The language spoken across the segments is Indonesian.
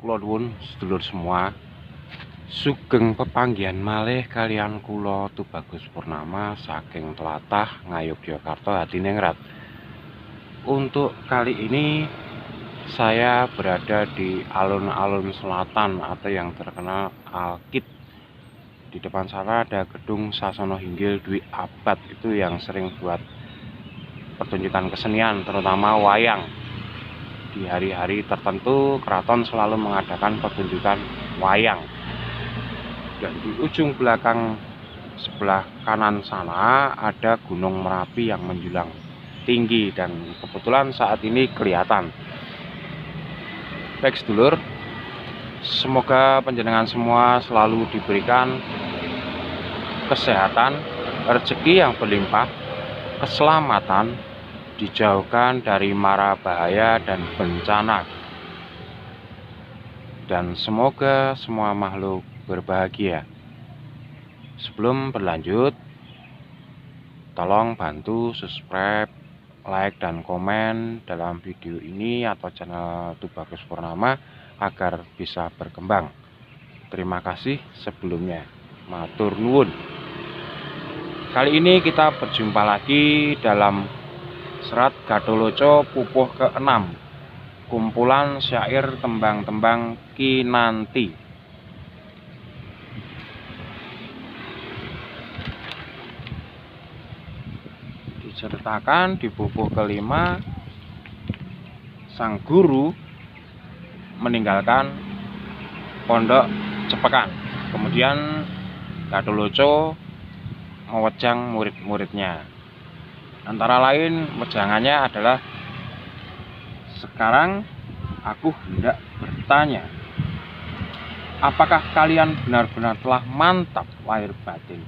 Kula nuwun sedulur semua, sugeng pepanggihan malih kalian kula Tubagus Purnama saking tlatah Ngayogyakarta Hadiningrat. Untuk kali ini saya berada di alun-alun selatan atau yang terkenal Alkit. Di depan sana ada gedung Sasono Hinggil Dwi Abad, itu yang sering buat pertunjukan kesenian terutama wayang. Di hari-hari tertentu keraton selalu mengadakan pertunjukan wayang. Dan di ujung belakang sebelah kanan sana ada Gunung Merapi yang menjulang tinggi dan kebetulan saat ini kelihatan. Baik sedulur, semoga panjenengan semua selalu diberikan kesehatan, rezeki yang berlimpah, keselamatan, dijauhkan dari mara bahaya dan bencana, dan semoga semua makhluk berbahagia. Sebelum berlanjut, tolong bantu subscribe, like, dan komen dalam video ini atau channel Tubagus Purnama agar bisa berkembang. Terima kasih sebelumnya. Matur nuwun. Kali ini kita berjumpa lagi dalam Serat Gatholoco Pupuh ke-6, kumpulan syair tembang-tembang Kinanti. Diceritakan di pupuh ke-5, sang guru meninggalkan pondok Cepekan. Kemudian Gatholoco mewejang murid-muridnya. Antara lain wejangannya adalah, sekarang aku hendak bertanya, apakah kalian benar-benar telah mantap lahir batin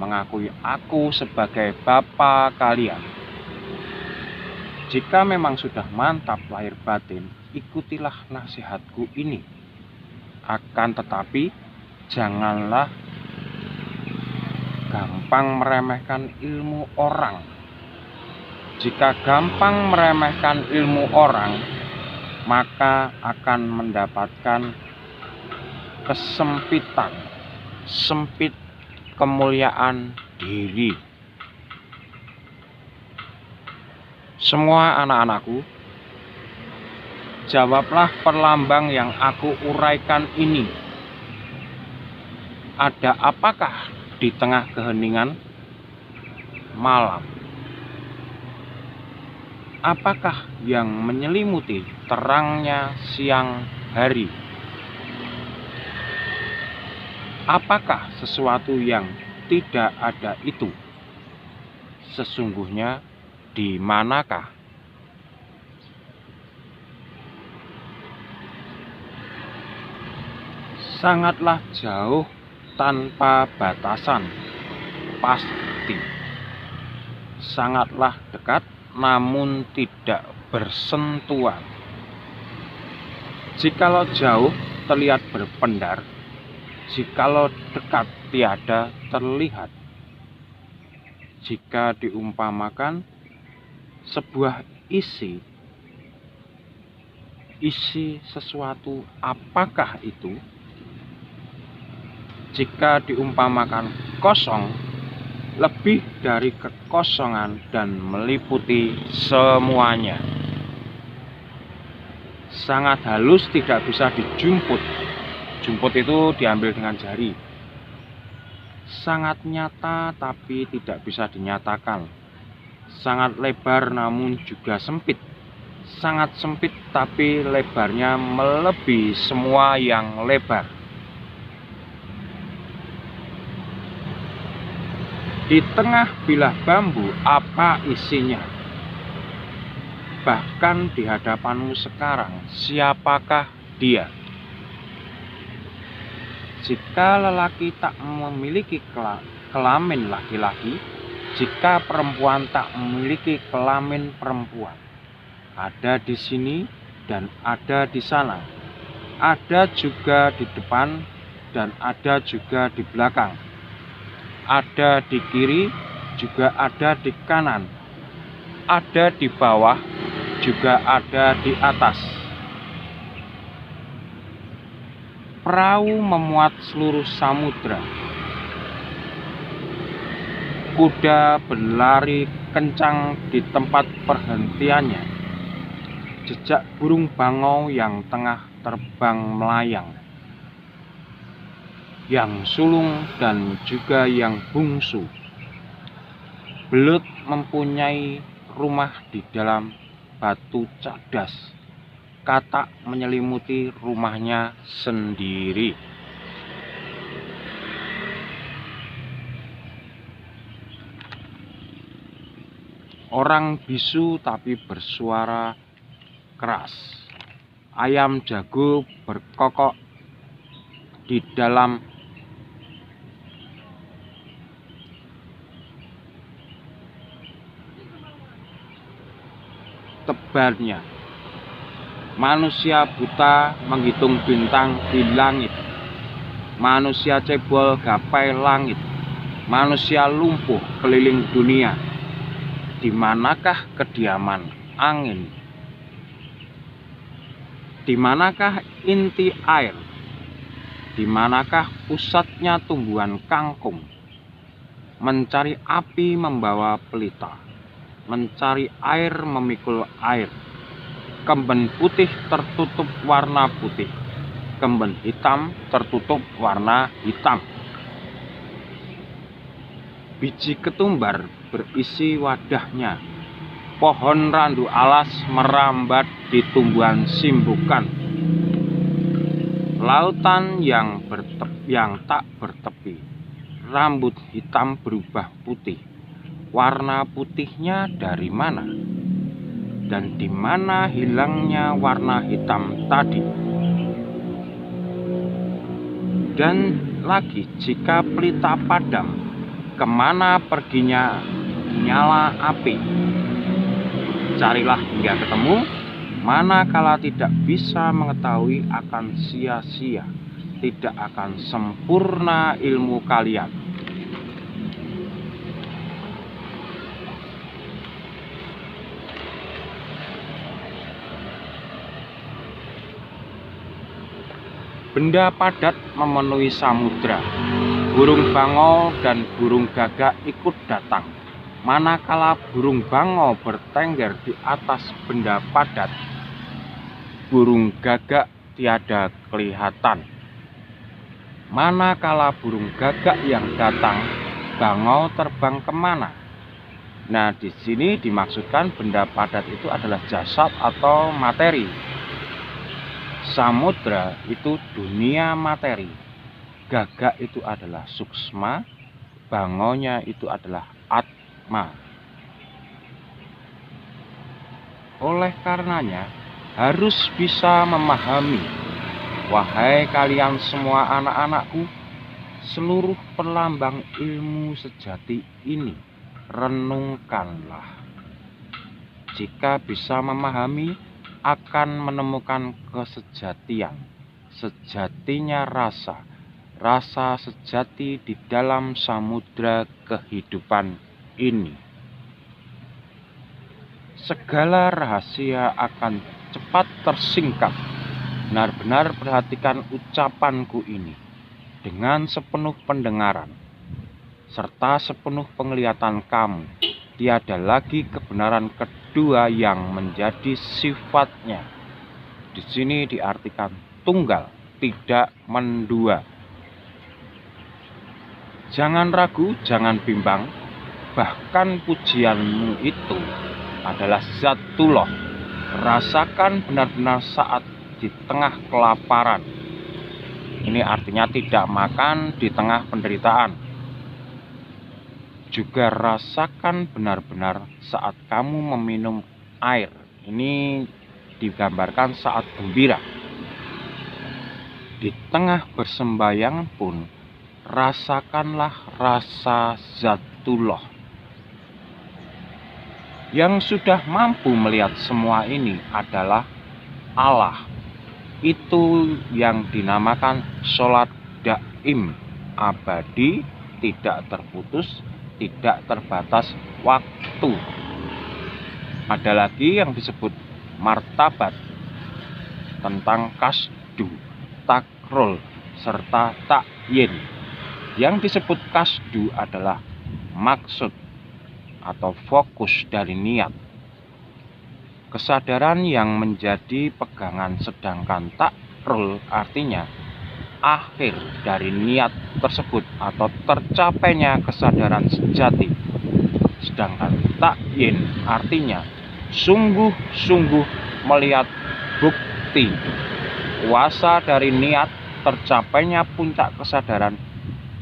mengakui aku sebagai bapa kalian? Jika memang sudah mantap lahir batin, ikutilah nasihatku ini. Akan tetapi janganlah gampang meremehkan ilmu orang. Jika gampang meremehkan ilmu orang, maka akan mendapatkan kesempitan, sempit kemuliaan diri. Semua anak-anakku, jawablah perlambang yang aku uraikan ini. Ada apakah di tengah keheningan malam? Apakah yang menyelimuti terangnya siang hari? Apakah sesuatu yang tidak ada itu? Sesungguhnya di manakah? Sangatlah jauh tanpa batasan, pasti. Sangatlah dekat namun tidak bersentuhan. Jikalau jauh terlihat berpendar, jikalau dekat tiada terlihat. Jika diumpamakan sebuah isi sesuatu, apakah itu? Jika diumpamakan kosong, lebih dari kekosongan dan meliputi semuanya. Sangat halus, tidak bisa dijumput. Jumput itu diambil dengan jari. Sangat nyata tapi tidak bisa dinyatakan. Sangat lebar namun juga sempit. Sangat sempit tapi lebarnya melebihi semua yang lebar. Di tengah bilah bambu, apa isinya? Bahkan di hadapanmu sekarang, siapakah dia? Jika lelaki tak memiliki kelamin laki-laki, jika perempuan tak memiliki kelamin perempuan, ada di sini dan ada di sana, ada juga di depan dan ada juga di belakang. Ada di kiri, juga ada di kanan. Ada di bawah, juga ada di atas. Perahu memuat seluruh samudra. Kuda berlari kencang di tempat perhentiannya. Jejak burung bangau yang tengah terbang melayang, yang sulung dan juga yang bungsu. Belut mempunyai rumah di dalam batu cadas. Katak menyelimuti rumahnya sendiri. Orang bisu tapi bersuara keras. Ayam jago berkokok di dalam tebalnya. Manusia buta menghitung bintang di langit. Manusia cebol gapai langit. Manusia lumpuh keliling dunia. Di manakah kediaman angin? Di manakah inti air? Di manakah pusatnya tumbuhan kangkung? Mencari api membawa pelita. Mencari air memikul air. Kemben putih tertutup warna putih. Kemben hitam tertutup warna hitam. Biji ketumbar berisi wadahnya. Pohon randu alas merambat di tumbuhan simbukan. Lautan yang tak bertepi. Rambut hitam berubah putih. Warna putihnya dari mana? Dan di mana hilangnya warna hitam tadi? Dan lagi, jika pelita padam, kemana perginya nyala api? Carilah hingga ketemu, manakala tidak bisa mengetahui akan sia-sia, tidak akan sempurna ilmu kalian. Benda padat memenuhi samudra. Burung bangau dan burung gagak ikut datang. Manakala burung bangau bertengger di atas benda padat, burung gagak tiada kelihatan. Manakala burung gagak yang datang, bangau terbang kemana? Nah, di sini dimaksudkan benda padat itu adalah jasad atau materi. Samudra itu dunia materi. Gagak itu adalah suksma, bangaunya itu adalah atma. Oleh karenanya, harus bisa memahami, wahai kalian semua anak-anakku, seluruh pelambang ilmu sejati ini, renungkanlah. Jika bisa memahami, akan menemukan kesejatian, sejatinya rasa, rasa sejati di dalam samudra kehidupan ini. Segala rahasia akan cepat tersingkap. Benar-benar perhatikan ucapanku ini dengan sepenuh pendengaran serta sepenuh penglihatan kamu. Tiada lagi kebenaran kedua yang menjadi sifatnya. Di sini diartikan tunggal, tidak mendua. Jangan ragu, jangan bimbang. Bahkan pujianmu itu adalah zatullah. Rasakan benar-benar saat di tengah kelaparan. Ini artinya tidak makan di tengah penderitaan. Juga rasakan benar-benar saat kamu meminum air. Ini digambarkan saat gembira. Di tengah bersembayang pun rasakanlah rasa zatullah. Yang sudah mampu melihat semua ini adalah Allah. Itu yang dinamakan sholat daim, abadi, tidak terputus, tidak terbatas waktu. Ada lagi yang disebut martabat, tentang kasdu, takrul, serta ta'yin. Yang disebut kasdu adalah maksud atau fokus dari niat, kesadaran yang menjadi pegangan, sedangkan takrul artinya akhir dari niat tersebut atau tercapainya kesadaran sejati, sedangkan ta'yin artinya sungguh-sungguh melihat bukti kuasa dari niat tercapainya puncak kesadaran.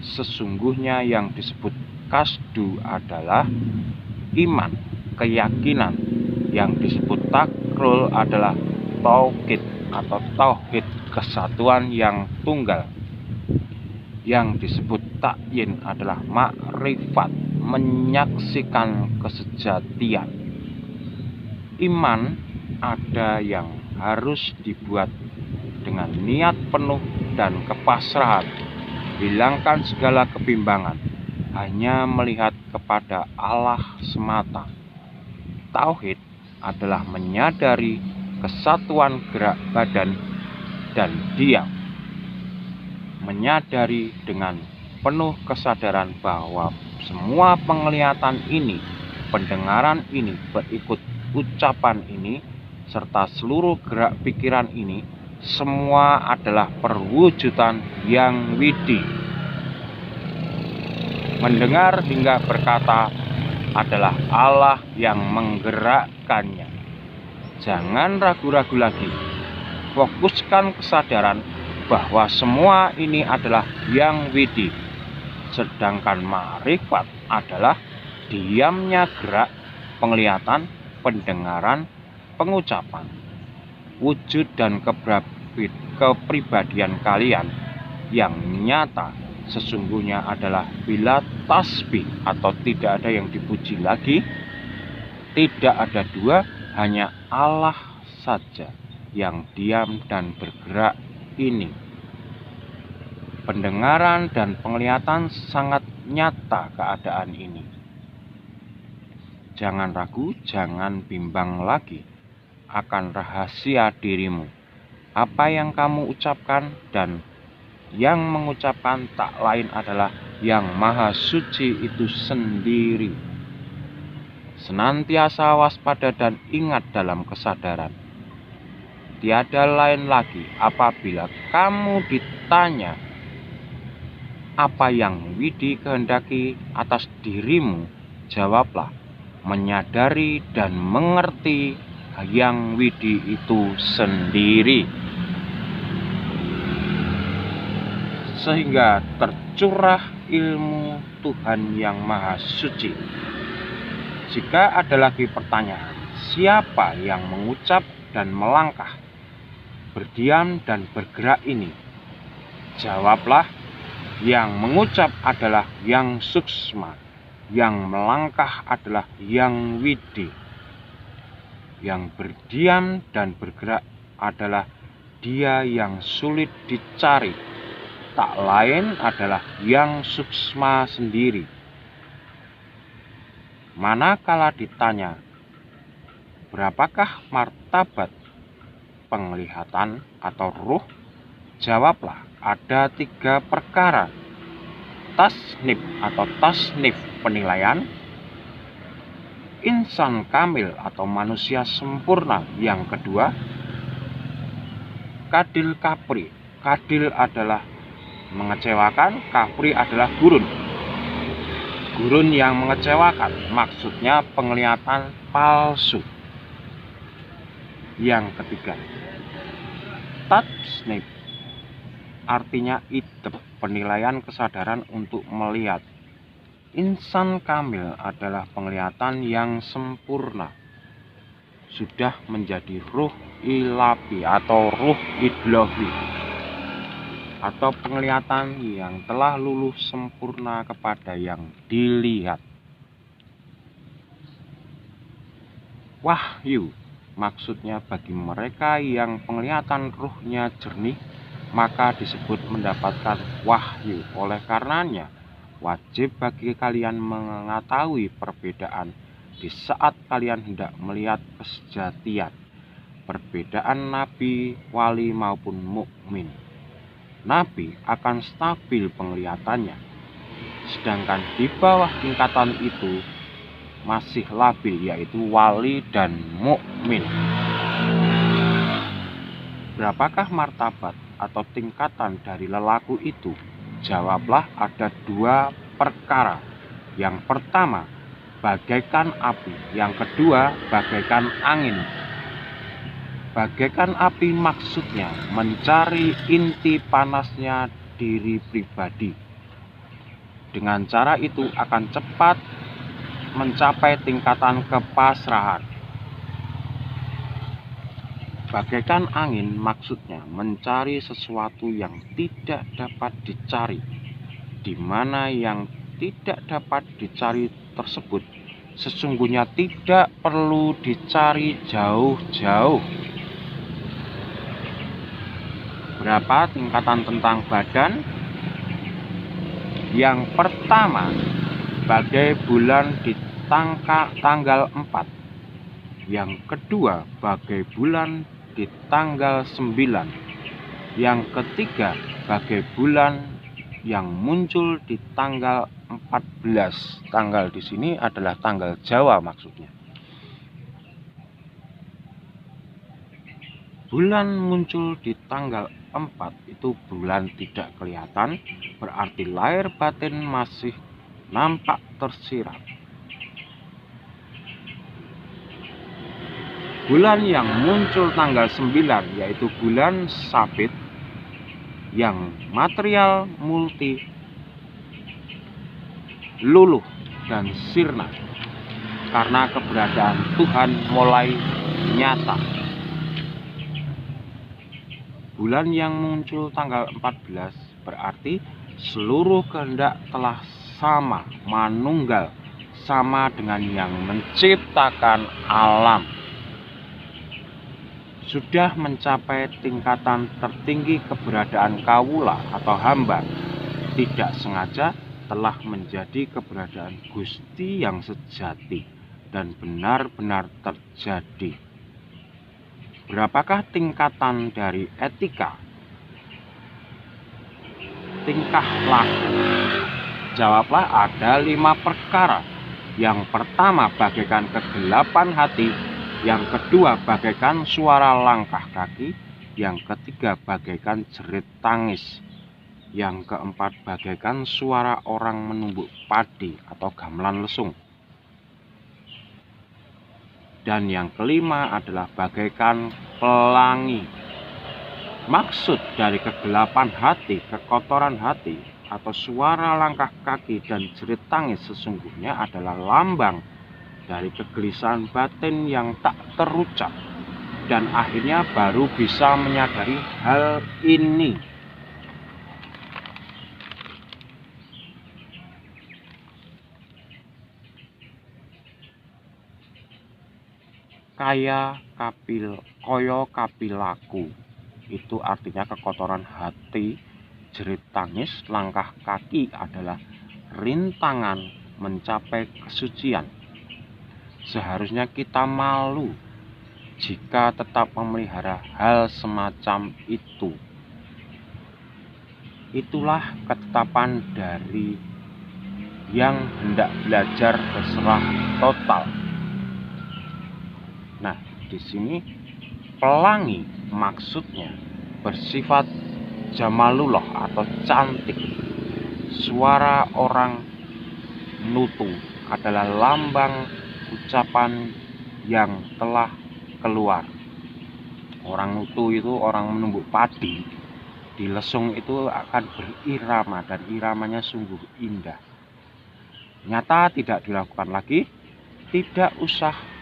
Sesungguhnya yang disebut kasdu adalah iman, keyakinan. Yang disebut takrul adalah tauhid atau tauhid, kesatuan yang tunggal. Yang disebut ta'yin adalah makrifat, menyaksikan kesejatian. Iman ada yang harus dibuat dengan niat penuh dan kepasrahan, hilangkan segala kebimbangan, hanya melihat kepada Allah semata. Tauhid adalah menyadari kesatuan gerak badan dan diam, menyadari dengan penuh kesadaran bahwa semua penglihatan ini, pendengaran ini, berikut ucapan ini, serta seluruh gerak pikiran ini, semua adalah perwujudan yang widi. Mendengar hingga berkata adalah Allah yang menggerakkannya. Jangan ragu-ragu lagi. Fokuskan kesadaran bahwa semua ini adalah yang widi. Sedangkan ma'rifat adalah diamnya gerak, penglihatan, pendengaran, pengucapan. Wujud dan kepribadian kalian yang nyata sesungguhnya adalah bila tasbih atau tidak ada yang dipuji lagi, tidak ada dua, hanya Allah saja yang diam dan bergerak ini. Pendengaran dan penglihatan sangat nyata keadaan ini. Jangan ragu, jangan bimbang lagi akan rahasia dirimu. Apa yang kamu ucapkan dan yang mengucapkan tak lain adalah yang maha suci itu sendiri. Senantiasa waspada dan ingat dalam kesadaran. Tiada lain lagi apabila kamu ditanya apa yang widi kehendaki atas dirimu, jawablah menyadari dan mengerti yang widi itu sendiri, sehingga tercurah ilmu Tuhan yang maha suci. Jika ada lagi pertanyaan, siapa yang mengucap dan melangkah, berdiam dan bergerak ini? Jawablah, yang mengucap adalah yang suksma, yang melangkah adalah yang widi, yang berdiam dan bergerak adalah dia yang sulit dicari, tak lain adalah yang suksma sendiri. Manakala ditanya, berapakah martabat penglihatan atau ruh? Jawablah, ada 3 perkara. Tasnif atau tasnif penilaian, insan kamil atau manusia sempurna. Yang kedua, kadil kapri. Kadil adalah mengecewakan, kapri adalah gurun. Gurun yang mengecewakan, maksudnya penglihatan palsu. Yang ketiga, tasnif artinya idep, penilaian kesadaran untuk melihat. Insan kamil adalah penglihatan yang sempurna, sudah menjadi ruh ilafi atau ruh idlofi, atau penglihatan yang telah luluh sempurna kepada yang dilihat. Wahyu maksudnya bagi mereka yang penglihatan ruhnya jernih, maka disebut mendapatkan wahyu. Oleh karenanya wajib bagi kalian mengetahui perbedaan di saat kalian hendak melihat kesejatian, perbedaan nabi, wali maupun mukmin. nabi akan stabil penglihatannya. Sedangkan di bawah tingkatan itu masih labil, yaitu wali dan mukmin. Berapakah martabat atau tingkatan dari lelaku itu? Jawablah, ada 2 perkara. Yang pertama, bagaikan api. Yang kedua, bagaikan angin. Bagaikan api maksudnya mencari inti panasnya diri pribadi. Dengan cara itu akan cepat mencapai tingkatan kepasrahan. Bagaikan angin maksudnya mencari sesuatu yang tidak dapat dicari, di mana yang tidak dapat dicari tersebut sesungguhnya tidak perlu dicari jauh-jauh. Berapa tingkatan tentang badan? Yang pertama, bagai bulan di tanggal 4. Yang kedua, bagai bulan di tanggal 9. Yang ketiga, bagai bulan yang muncul di tanggal 14. Tanggal di sini adalah tanggal Jawa maksudnya. Bulan muncul di tanggal 4 itu bulan tidak kelihatan, berarti lahir batin masih nampak tersirat. Bulan yang muncul tanggal 9 yaitu bulan Sabit, yang material multi, luluh dan sirna karena keberadaan Tuhan mulai nyata. Bulan yang muncul tanggal 14 berarti seluruh kehendak telah sama, manunggal, sama dengan yang menciptakan alam. Sudah mencapai tingkatan tertinggi keberadaan kawula atau hamba, tidak sengaja telah menjadi keberadaan Gusti yang sejati dan benar-benar terjadi. Berapakah tingkatan dari etika? Tingkah laku. Jawablah, ada 5 perkara. Yang pertama, bagaikan kegelapan hati. Yang kedua, bagaikan suara langkah kaki. Yang ketiga, bagaikan jerit tangis. Yang keempat, bagaikan suara orang menumbuk padi atau gamelan lesung. Dan yang kelima adalah bagaikan pelangi. Maksud dari kegelapan hati, kekotoran hati, atau suara langkah kaki dan jerit tangis sesungguhnya adalah lambang dari kegelisahan batin yang tak terucap, dan akhirnya baru bisa menyadari hal ini. Koyo kapilaku itu artinya kekotoran hati, jerit tangis, langkah kaki adalah rintangan mencapai kesucian. Seharusnya kita malu jika tetap memelihara hal semacam itu. Itulah ketetapan dari yang hendak belajar berserah total. Nah, di sini pelangi maksudnya bersifat jamalullah atau cantik. Suara orang nutu adalah lambang ucapan yang telah keluar. Orang nutu itu orang menumbuk padi. Di lesung itu akan berirama dan iramanya sungguh indah. Nyata tidak dilakukan lagi, tidak usah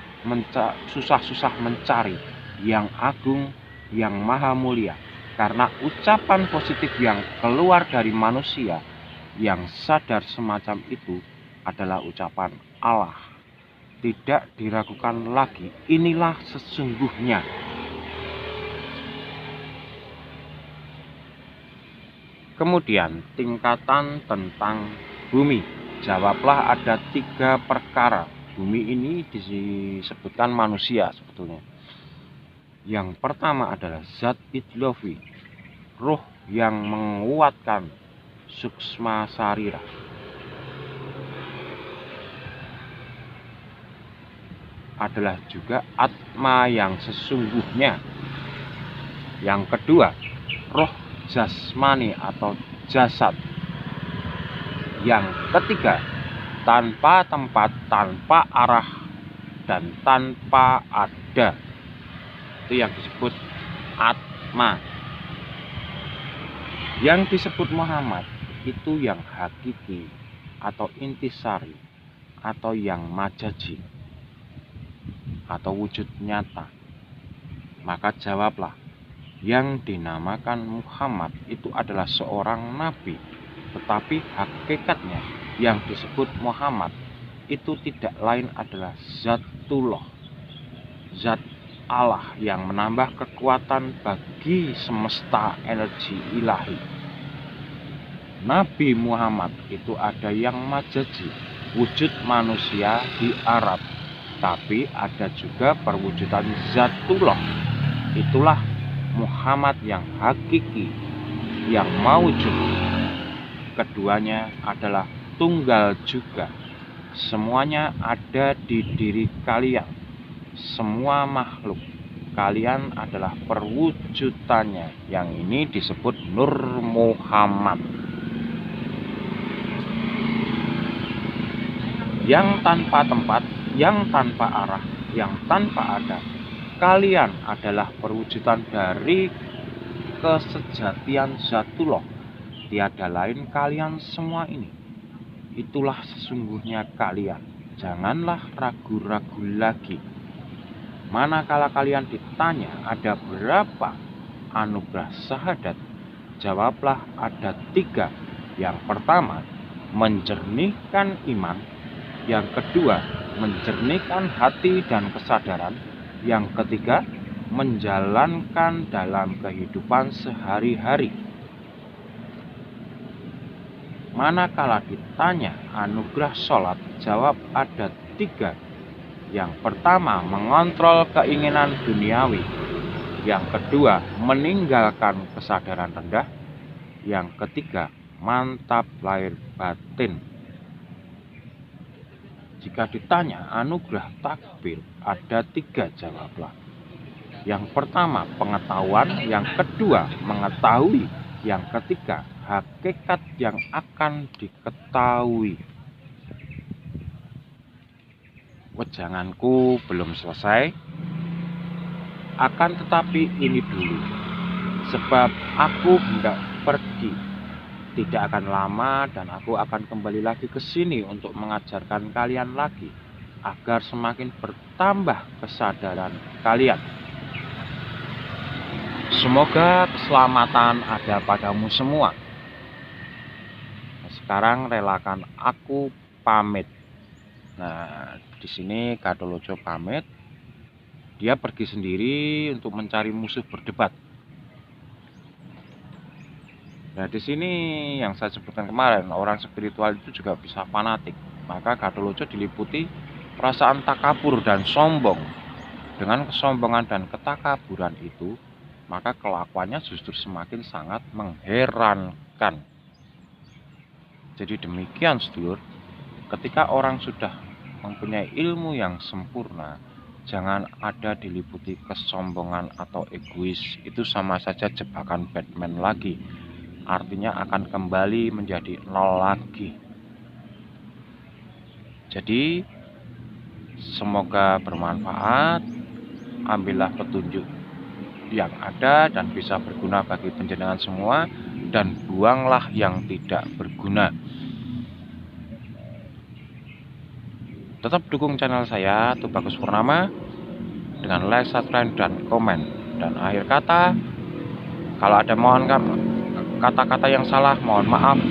susah-susah mencari yang agung, yang maha mulia, karena ucapan positif yang keluar dari manusia yang sadar semacam itu adalah ucapan Allah. Tidak diragukan lagi, inilah sesungguhnya. Kemudian tingkatan tentang bumi. Jawablah, ada 3 perkara. Bumi ini disebutkan manusia sebetulnya. Yang pertama adalah zat idlofi, roh yang menguatkan suksma sarira. Adalah juga atma yang sesungguhnya. Yang kedua, roh jasmani atau jasad. Yang ketiga, tanpa tempat, tanpa arah, dan tanpa ada. Itu yang disebut atma. Yang disebut Muhammad itu yang hakiki atau intisari atau yang majazi atau wujud nyata. Maka jawablah, yang dinamakan Muhammad itu adalah seorang nabi, tetapi hakikatnya yang disebut Muhammad itu tidak lain adalah Zatullah, zat Allah yang menambah kekuatan bagi semesta energi ilahi. Nabi Muhammad itu ada yang majazi, wujud manusia di Arab, tapi ada juga perwujudan Zatullah. Itulah Muhammad yang hakiki, yang maujud. Keduanya adalah tunggal juga. Semuanya ada di diri kalian. Semua makhluk kalian adalah perwujudannya. Yang ini disebut Nur Muhammad. Yang tanpa tempat, yang tanpa arah, yang tanpa ada. Kalian adalah perwujudan dari kesejatian Zatullah. Tiada lain kalian semua ini. Itulah sesungguhnya kalian. Janganlah ragu-ragu lagi. Manakala kalian ditanya ada berapa anugerah syahadat, jawablah ada 3. Yang pertama, menjernihkan iman. Yang kedua, menjernihkan hati dan kesadaran. Yang ketiga, menjalankan dalam kehidupan sehari-hari. Manakala ditanya anugerah sholat, jawab ada 3. Yang pertama, mengontrol keinginan duniawi. Yang kedua, meninggalkan kesadaran rendah. Yang ketiga, mantap lahir batin. Jika ditanya anugerah takbir, ada 3, jawablah. Yang pertama, pengetahuan. Yang kedua, mengetahui. Yang ketiga, hakikat yang akan diketahui. Wejanganku belum selesai. Akan tetapi ini dulu, sebab aku hendak pergi. Tidak akan lama dan aku akan kembali lagi ke sini untuk mengajarkan kalian lagi, agar semakin bertambah kesadaran kalian. Semoga keselamatan ada padamu semua. Sekarang relakan aku pamit. Nah, di sini Gatholoco pamit. Dia pergi sendiri untuk mencari musuh berdebat. Nah, di sini yang saya sebutkan kemarin, orang spiritual itu juga bisa fanatik. Maka Gatholoco diliputi perasaan takabur dan sombong. Dengan kesombongan dan ketakaburan itu, maka kelakuannya justru semakin sangat mengherankan. Jadi demikian sedulur, ketika orang sudah mempunyai ilmu yang sempurna, jangan ada diliputi kesombongan atau egois. Itu sama saja jebakan Batman lagi. Artinya akan kembali menjadi nol lagi. Jadi semoga bermanfaat. Ambillah petunjuk yang ada dan bisa berguna bagi panjenengan semua, dan buanglah yang tidak berguna. Tetap dukung channel saya, Tubagus Purnama, dengan like, subscribe, dan komen. Dan akhir kata, kalau ada kata-kata yang salah, mohon maaf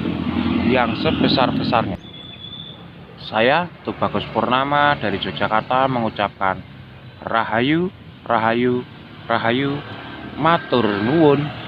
yang sebesar-besarnya. Saya, Tubagus Purnama dari Yogyakarta, mengucapkan Rahayu, Rahayu, Rahayu, matur nuwun.